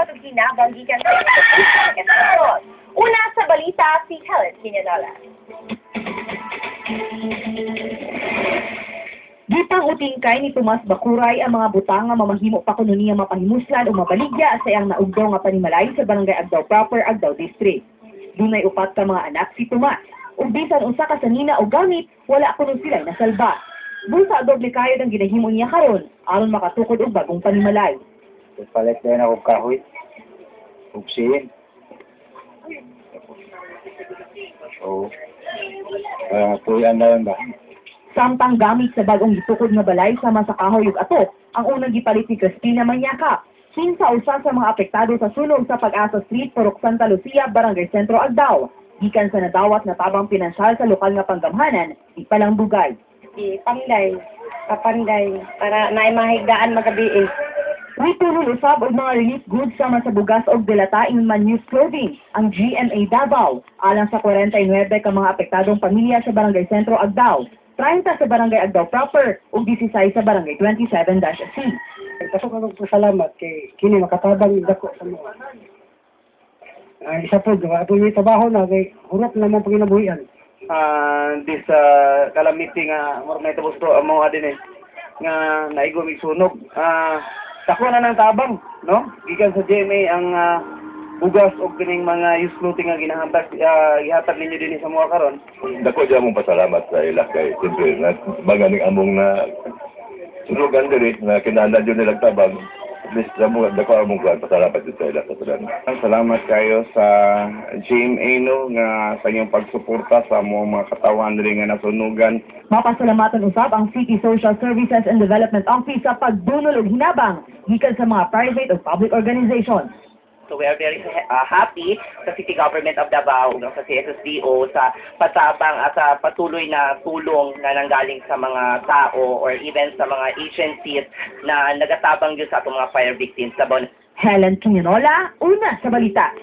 dawat og hinabang gikan sa Estados. Una sa balita si Helen Quinanola. Gitang utingkay ni Tomas Bacuray ang mga butang nga mamahimo pa kuno niya mapahimuslan o mabaligya sa iyang naugdaw nga panimalay sa barangay Agdao Proper, Agdao District. Dunay upat ka mga anak si Tomas. Ug bisan usa ka sanina o gamit, wala kuno sila nasalba. Busa doble kayo ang ginahimo niya karon aron makatukod og bagong panimalay. Palit din ako kahoy. Ugsin. So, tuyan na yun ba? Samtang gamit sa bagong gitukod nga balay sama sa kahoy ug atok, ang unang gipalit ni Cristina Manyaka. Kinsa usa sa mga apektado sa sunog sa Pag-asa Street, Purok Santa Lucia, Barangay Sentro, Agdao. Gikan sa nadawat na tabang pinansyal sa lokal nga panggamhanan, di palang bugay. Panday, kapanday, para naimahigdaan magabi. Ritulo usab og mga relief goods sama sa bugas og delata man used clothing ang GMA Davao alang sa 49 ka mga apektadong pamilya sa Barangay Sentro, Agdao. 30 sa Barangay Agdao Proper ug 16 sa Barangay 27-C. Pasok ako po salamat kay kini makatabang dako sa mga. Isa po, po may trabaho na kay hurot naman po kinabuhian. This calamity nga may tapos to ang mga din nga naigo mig sunog. Dako na ng tabang, no? Gikan sa GMA ang bugas og kining mga used clothing nga ginahatag ihatag ninyo dinhi sa mga karon. Dako diya mong pasalamat sa ila kay siyempre na maganing among na sunugan diri na kinahanglan jud nila tabang. At least dako among pasalamat jud sa ila sa sudan. Salamat kayo sa GMA no nga sa inyong pagsuporta sa mga katawan diri nga nasunugan. Mapasalamatan usab ang City Social Services and Development Office sa pagdunol og hinabang gikan sa mga private o public organizations. So we are very happy sa City Government of Davao ug sa CSSDO sa patabang at sa patuloy na tulong na nanggaling sa mga tao or even sa mga agencies na nagatabang din sa atong mga fire victims. Helen Quinanola, una sa balita.